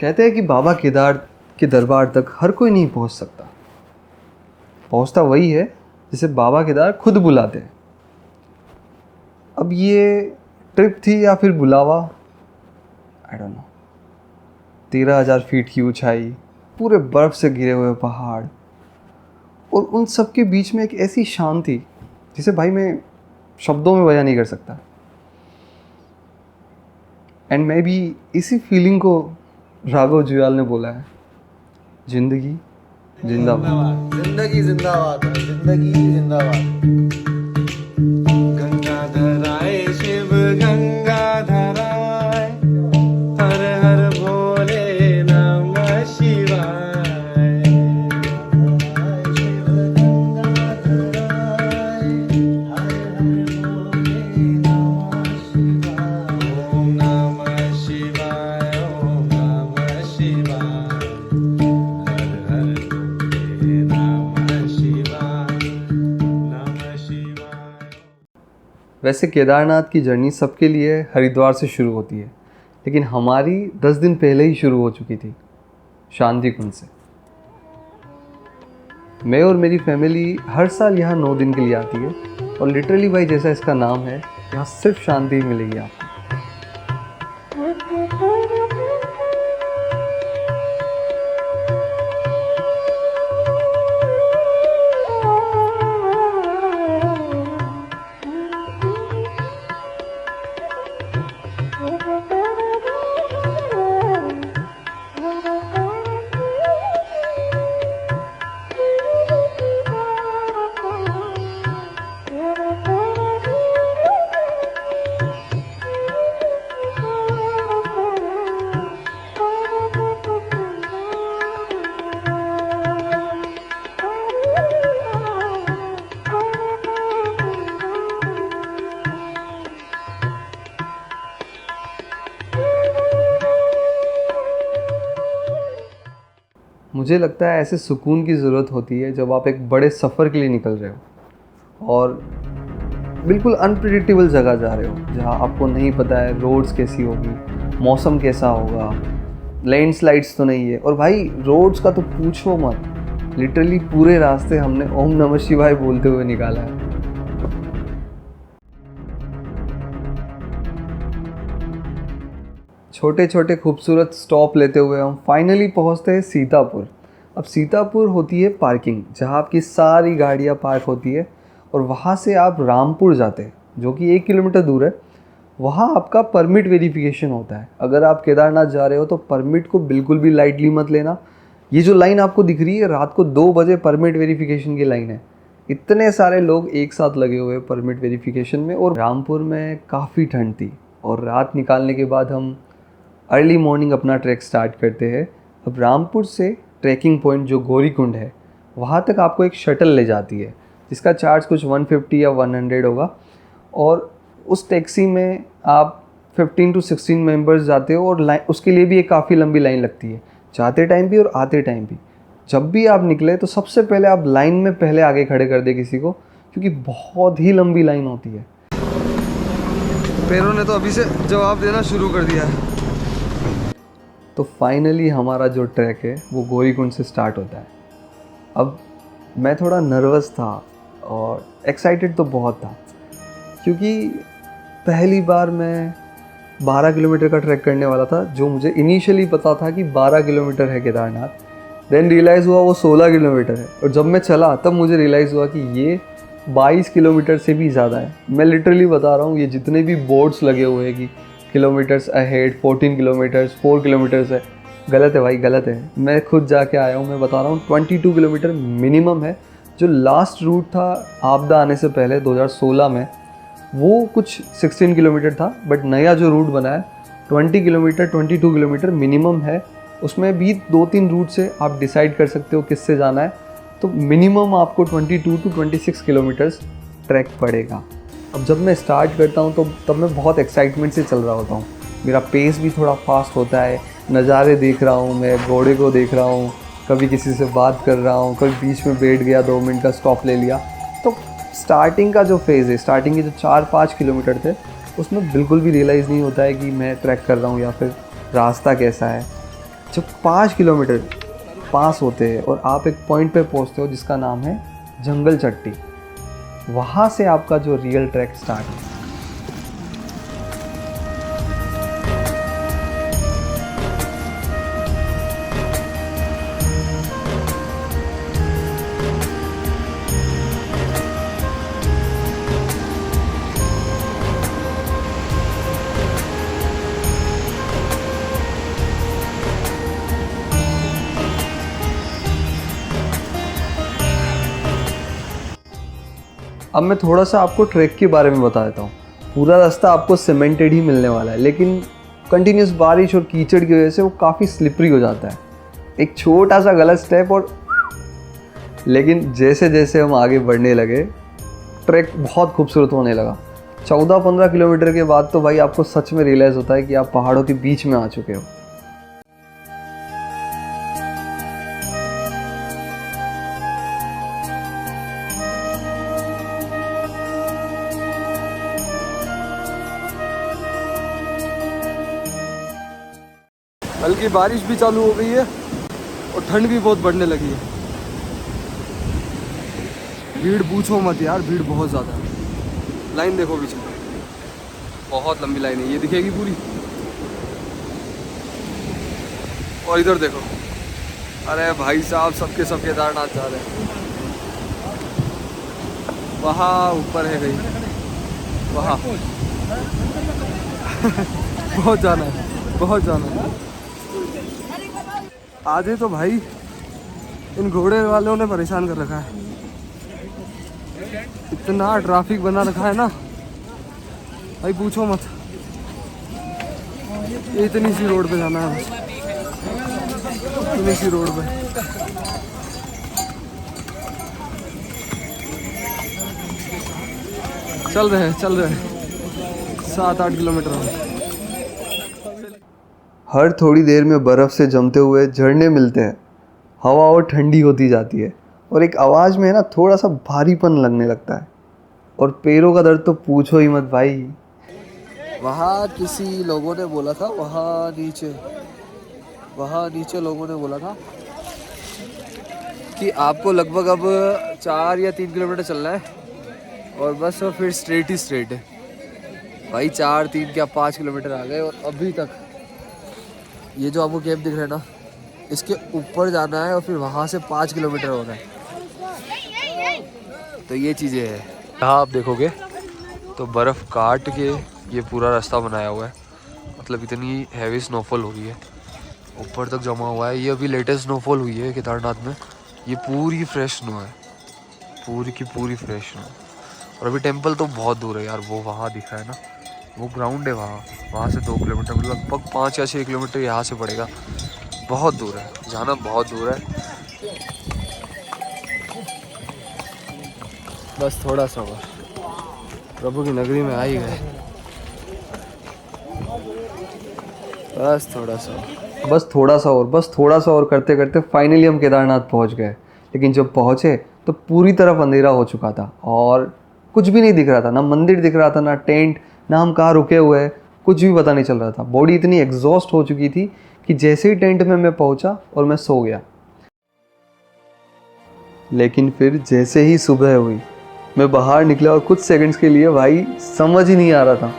कहते हैं कि बाबा केदार के दरबार तक हर कोई नहीं पहुंच सकता। पहुंचता वही है जिसे बाबा केदार खुद बुलाते हैं। अब ये ट्रिप थी या फिर बुलावा, आई डोंट नो। 13,000 फीट की ऊंचाई, पूरे बर्फ़ से घिरे हुए पहाड़ और उन सब के बीच में एक ऐसी शांति जिसे भाई मैं शब्दों में बयां नहीं कर सकता। एंड मैं भी इसी फीलिंग को राघव जुयाल ने बोला है, जिंदगी जिंदाबाद। जिंदगी जिंदाबाद, जिंदगी जिंदाबाद। गंगाधराय शिव गंगाधराय, हर हर भोले नमः शिवाय। शिव गंगाधराय, हर हर भोले नमः शिवाय। ओम नमः शिवाय, ओम नमः शिवाय। हर हर भोले नमः शिवाय, नमः शिवाय। वैसे केदारनाथ की जर्नी सबके लिए हरिद्वार से शुरू होती है, लेकिन हमारी 10 दिन पहले ही शुरू हो चुकी थी शांति कुंज से। मैं और मेरी फैमिली हर साल यहाँ 9 दिन के लिए आती है और लिटरली भाई जैसा इसका नाम है, यहाँ सिर्फ शांति ही मिलेगी आपको। मुझे लगता है ऐसे सुकून की ज़रूरत होती है जब आप एक बड़े सफ़र के लिए निकल रहे हो और बिल्कुल अनप्रिडिक्टेबल जगह जा रहे हो, जहाँ आपको नहीं पता है रोड्स कैसी होगी, मौसम कैसा होगा, लैंडस्लाइड्स तो नहीं है। और भाई रोड्स का तो पूछो मत, लिटरली पूरे रास्ते हमने ओम नमः शिवाय बोलते हुए निकाला है। छोटे छोटे खूबसूरत स्टॉप लेते हुए हम फाइनली पहुंचते हैं सीतापुर। अब सीतापुर होती है पार्किंग, जहां आपकी सारी गाड़ियां पार्क होती है और वहां से आप रामपुर जाते हैं, जो कि 1 किलोमीटर दूर है। वहां आपका परमिट वेरिफिकेशन होता है। अगर आप केदारनाथ जा रहे हो तो परमिट को बिल्कुल भी लाइटली मत लेना। ये जो लाइन आपको दिख रही है, रात को 2 बजे परमिट वेरिफिकेशन की लाइन है। इतने सारे लोग एक साथ लगे हुए परमिट वेरिफिकेशन में। और रामपुर में काफ़ी ठंड थी और रात निकालने के बाद हम अर्ली मॉर्निंग अपना ट्रैक स्टार्ट करते हैं। अब रामपुर से ट्रैकिंग पॉइंट जो गौरीकुंड है, वहाँ तक आपको एक शटल ले जाती है, जिसका चार्ज कुछ 150 या 100 होगा। और उस टैक्सी में आप 15 to 16 मेंबर्स जाते हो और लाइन, उसके लिए भी एक काफ़ी लंबी लाइन लगती है, जाते टाइम भी और आते टाइम भी। जब भी आप निकले तो सबसे पहले आप लाइन में पहले आगे खड़े कर दे किसी को, क्योंकि बहुत ही लंबी लाइन होती है। पैरों ने तो अभी से जवाब देना शुरू कर दिया है। तो फाइनली हमारा जो ट्रैक है वो गौरीकुंड से स्टार्ट होता है। अब मैं थोड़ा नर्वस था और एक्साइटेड तो बहुत था, क्योंकि पहली बार मैं 12 किलोमीटर का ट्रैक करने वाला था, जो मुझे इनिशियली पता था कि 12 किलोमीटर है केदारनाथ। देन रियलाइज़ हुआ वो 16 किलोमीटर है। और जब मैं चला तब मुझे रियलाइज़ हुआ कि ये 22 किलोमीटर से भी ज़्यादा है। मैं लिटरली बता रहा हूँ, ये जितने भी बोर्ड्स लगे हुए हैं कि किलोमीटर्स अहेड, 14 किलोमीटर्स, 4 किलोमीटर्स है, गलत है भाई, गलत है। मैं खुद जाके आया हूँ, मैं बता रहा हूँ 22 किलोमीटर मिनिमम है। जो लास्ट रूट था आपदा आने से पहले 2016 में, वो कुछ 16 किलोमीटर था, बट नया जो रूट बना है 20 किलोमीटर, 22 किलोमीटर मिनिमम है। उसमें भी 2-3 रूट से आप डिसाइड कर सकते हो किससे जाना है। तो मिनिमम आपको 22 to 26 किलोमीटर्स ट्रैक पड़ेगा। अब जब मैं स्टार्ट करता हूँ तो तब मैं बहुत एक्साइटमेंट से चल रहा होता हूँ। मेरा पेस भी थोड़ा फास्ट होता है, नज़ारे देख रहा हूँ, मैं घोड़े को देख रहा हूँ, कभी किसी से बात कर रहा हूँ, कभी बीच में बैठ गया, 2 मिनट का स्टॉप ले लिया। तो स्टार्टिंग का जो फेज़ है, स्टार्टिंग के जो 4-5 किलोमीटर थे, उसमें बिल्कुल भी रियलाइज़ नहीं होता है कि मैं ट्रैक कर रहा हूँ या फिर रास्ता कैसा है। जब 5 किलोमीटर पास होते हैं और आप एक पॉइंट पे पहुंचते हो जिसका नाम है जंगल चट्टी, वहाँ से आपका जो रियल ट्रैक स्टार्ट है। अब मैं थोड़ा सा आपको ट्रैक के बारे में बता देता हूँ। पूरा रास्ता आपको सीमेंटेड ही मिलने वाला है, लेकिन कंटिन्यूस बारिश और कीचड़ की वजह से वो काफ़ी स्लिपरी हो जाता है। एक छोटा सा गलत स्टेप और लेकिन जैसे जैसे हम आगे बढ़ने लगे ट्रैक बहुत खूबसूरत होने लगा। 14-15 किलोमीटर के बाद तो भाई आपको सच में रियलाइज़ होता है कि आप पहाड़ों के बीच में आ चुके हो। हल्की बारिश भी चालू हो गई है और ठंड भी बहुत बढ़ने लगी है। भीड़ पूछो मत यार, भीड़ बहुत ज़्यादा है। लाइन देखो पीछे, बहुत लंबी लाइन है, ये दिखेगी पूरी। और इधर देखो, अरे भाई साहब सबके सब केदारनाथ जा रहे हैं। वहाँ ऊपर है कहीं, वहाँ बहुत जाना है, बहुत जाना है। आधे तो भाई इन घोड़े वालों ने परेशान कर रखा है, इतना ट्रैफिक बना रखा है ना भाई पूछो मत। इतनी सी रोड पे जाना है बस, इतनी सी रोड पे। चल रहे हैं 7-8 किलोमीटर हो। हर थोड़ी देर में बर्फ़ से जमते हुए झरने मिलते हैं, हवा और ठंडी होती जाती है और एक आवाज़ में है ना थोड़ा सा भारीपन लगने लगता है। और पैरों का दर्द तो पूछो ही मत भाई। वहाँ किसी लोगों ने बोला था, वहाँ नीचे लोगों ने बोला था कि आपको लगभग अब 4 या 3 किलोमीटर चलना है और बस फिर स्ट्रेट ही स्ट्रेट है। भाई 4, 3 क्या 5 किलोमीटर आ गए और अभी तक ये जो आपको कैंप दिख रहा है ना, इसके ऊपर जाना है और फिर वहाँ से 5 किलोमीटर होना है। तो ये चीज़ें हैं। यहाँ आप देखोगे तो बर्फ़ काट के ये पूरा रास्ता बनाया हुआ है, मतलब इतनी हैवी स्नोफॉल हो गई है, ऊपर तक जमा हुआ है। ये अभी लेटेस्ट स्नोफॉल हुई है केदारनाथ में, ये पूरी फ्रेश स्नो है, पूरी की पूरी फ्रेश स्नो। और अभी टेम्पल तो बहुत दूर है यार, वो वहाँ दिख रहा है ना, वो ग्राउंड है वहाँ से 2 किलोमीटर, मतलब लगभग 5 या 6 किलोमीटर यहाँ से पड़ेगा। बहुत दूर है, जाना बहुत दूर है। बस थोड़ा सा और प्रभु की नगरी में आ ही गए, बस थोड़ा सा और करते करते फाइनली हम केदारनाथ पहुंच गए। लेकिन जब पहुंचे तो पूरी तरफ अंधेरा हो चुका था और कुछ भी नहीं दिख रहा था, ना मंदिर दिख रहा था, ना टेंट, ना हम कहाँ रुके हुए हैं, कुछ भी पता नहीं चल रहा था। बॉडी इतनी एग्जॉस्ट हो चुकी थी कि जैसे ही टेंट में मैं पहुंचा और मैं सो गया। लेकिन फिर जैसे ही सुबह हुई मैं बाहर निकला और कुछ सेकंड्स के लिए भाई समझ ही नहीं आ रहा था।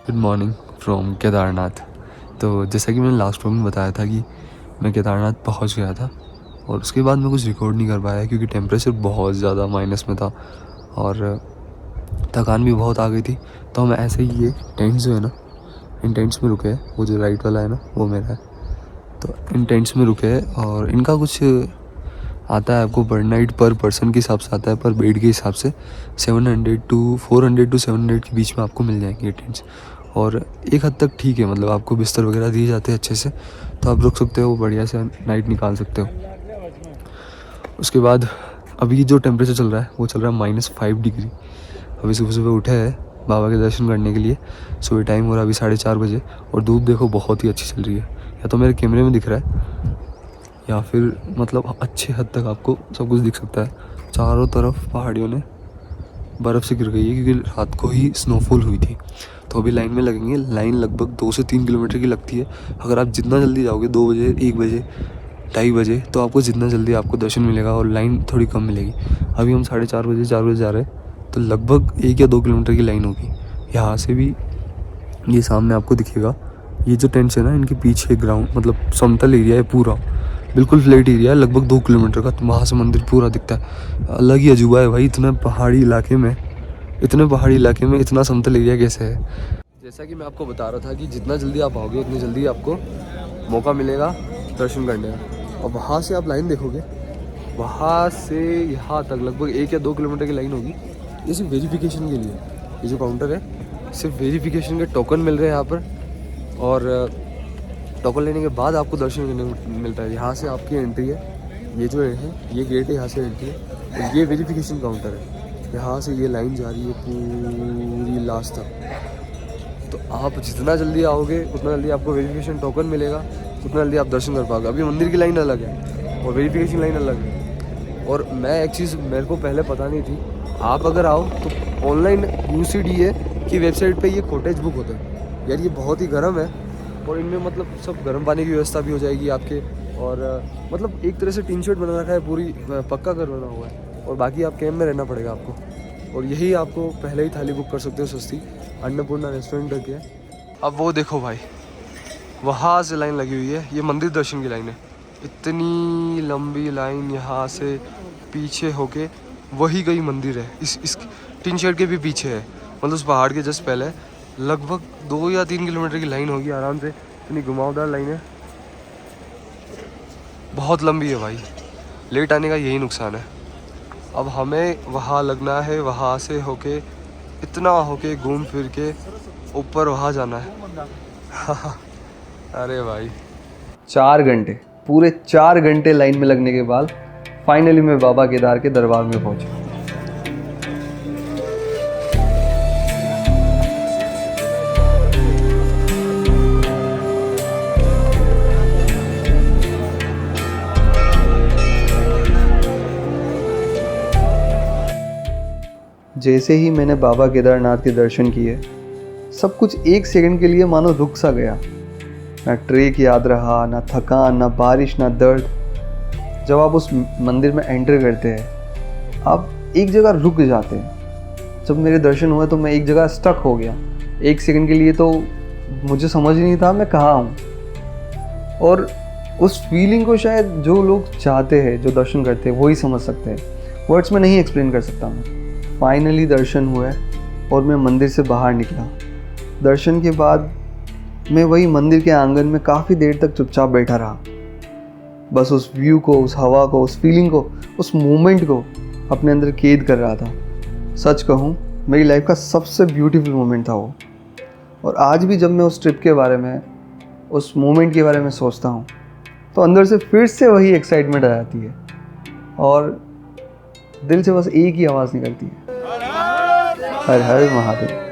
Good morning from Kedarnath. तो जैसा कि मैंने लास्ट व्लॉग में बताया था कि मैं केदारनाथ पहुंच गया था और उसके बाद मैं कुछ रिकॉर्ड नहीं कर पाया क्योंकि टेम्परेचर बहुत ज़्यादा माइनस में था और थकान भी बहुत आ गई थी। तो हम ऐसे ही ये टेंट्स जो है ना, इन टेंट्स में रुके हैं। वो जो राइट वाला है ना वो मेरा है। तो इन टेंट्स में रुके हैं और इनका कुछ आता है आपको पर नाइट पर पर्सन के हिसाब से आता है, पर बेड के हिसाब से 400 to 700 के बीच में आपको मिल जाएंगे ये टेंट्स। और एक हद तक ठीक है, मतलब आपको बिस्तर वगैरह दिए जाते हैं अच्छे से, तो आप रुक सकते हो, बढ़िया से नाइट निकाल सकते हो। उसके बाद अभी जो टेम्परेचर चल रहा है वो चल रहा है -5 डिग्री। अभी सुबह सुबह उठे हैं बाबा के दर्शन करने के लिए। सुबह टाइम हो रहा है अभी 4:30 बजे, और धूप देखो बहुत ही अच्छी चल रही है। या तो मेरे कैमरे में दिख रहा है या फिर मतलब अच्छे हद तक आपको सब कुछ दिख सकता है। चारों तरफ पहाड़ियों ने बर्फ़ से गिर गई है, क्योंकि रात को ही स्नोफॉल हुई थी। तो अभी लाइन में लगेंगे। लाइन लगभग 2 से 3 किलोमीटर की लगती है। अगर आप जितना जल्दी जाओगे 2 बजे, 1 बजे, 2:30 बजे, तो आपको जितना जल्दी आपको दर्शन मिलेगा और लाइन थोड़ी कम मिलेगी। अभी हम 4:30 बजे, 4 बजे जा रहे हैं, तो लगभग 1 या 2 किलोमीटर की लाइन होगी। यहाँ से भी ये सामने आपको दिखेगा, ये जो टेंट्स है ना, इनके पीछे ग्राउंड मतलब समतल एरिया है पूरा, बिल्कुल फ्लैट एरिया है, लगभग 2 किलोमीटर का। तो वहाँ से मंदिर पूरा दिखता है। अलग ही अजूबा है भाई, इतने पहाड़ी इलाके में इतना समतल एरिया कैसे है। जैसा कि मैं आपको बता रहा था कि जितना जल्दी आप आओगे उतनी जल्दी आपको मौका मिलेगा दर्शन करने का। और वहाँ से आप लाइन देखोगे, वहाँ से यहाँ तक लगभग 1 या 2 किलोमीटर की लाइन होगी। ये सिर्फ वेरिफिकेशन के लिए, ये जो काउंटर है सिर्फ वेरिफिकेशन के टोकन मिल रहे हैं यहाँ पर, और टोकन लेने के बाद आपको दर्शन करने को मिलता है। यहाँ से आपकी एंट्री है, ये जो है ये गेट है, यहाँ से एंट्री है, और ये वेरिफिकेशन काउंटर है। यहाँ से ये लाइन जा रही है पूरी लास्ट तक। तो आप जितना जल्दी आओगे उतना जल्दी आपको वेरिफिकेशन टोकन मिलेगा, उतना जल्दी आप दर्शन कर पाओगे। अभी मंदिर की लाइन अलग है और वेरिफिकेशन लाइन अलग है। और मैं एक चीज़ मेरे को पहले पता नहीं थी, आप अगर आओ तो ऑनलाइन UCDA की वेबसाइट पे ये कॉटेज बुक होता है। यार ये बहुत ही गर्म है, और इनमें मतलब सब गर्म पानी की व्यवस्था भी हो जाएगी आपके, और मतलब एक तरह से टीन शेड बना रखा है, पूरी पक्का घर बना हुआ है, और बाकी आप कैंप में रहना पड़ेगा आपको। और यही आपको पहले ही थाली बुक कर सकते हो सस्ती, अन्नपूर्णा रेस्टोरेंट करके है। अब वो देखो भाई, वहाँ से लाइन लगी हुई है, ये मंदिर दर्शन की लाइन है। इतनी लंबी लाइन यहाँ से पीछे होके वही गई मंदिर है, इस टीन शेड के भी पीछे है, मतलब उस पहाड़ के जस्ट पहले। लगभग 2 या 3 किलोमीटर की लाइन होगी आराम से, इतनी घुमावदार लाइन है, बहुत लंबी है भाई। लेट आने का यही नुकसान है। अब हमें वहाँ लगना है, वहाँ से होके इतना होके घूम फिर के ऊपर वहाँ जाना है। अरे भाई 4 घंटे, पूरे 4 घंटे लाइन में लगने के बाद फाइनली मैं बाबा केदार के दरबार में पहुंचा। जैसे ही मैंने बाबा केदारनाथ के दर्शन किए, सब कुछ 1 सेकंड के लिए मानो रुक सा गया। ना ट्रेक याद रहा, ना थकान, ना बारिश, ना दर्द। जब आप उस मंदिर में एंटर करते हैं, आप एक जगह रुक जाते हैं। जब मेरे दर्शन हुए तो मैं एक जगह स्टक हो गया 1 सेकंड के लिए, तो मुझे समझ ही नहीं था मैं कहाँ हूँ। और उस फीलिंग को शायद जो लोग चाहते हैं, जो दर्शन करते हैं, वही समझ सकते हैं। वर्ड्स में नहीं एक्सप्लेन कर सकता मैं। फाइनली दर्शन हुए और मैं मंदिर से बाहर निकला। दर्शन के बाद मैं वही मंदिर के आंगन में काफ़ी देर तक चुपचाप बैठा रहा, बस उस व्यू को, उस हवा को, उस फीलिंग को, उस मोमेंट को अपने अंदर कैद कर रहा था। सच कहूँ, मेरी लाइफ का सबसे ब्यूटीफुल मोमेंट था वो। और आज भी जब मैं उस ट्रिप के बारे में, उस मोमेंट के बारे में सोचता हूँ, तो अंदर से फिर से वही एक्साइटमेंट आ जाती है, और दिल से बस एक ही आवाज़ निकलती है, हर हर महादेव।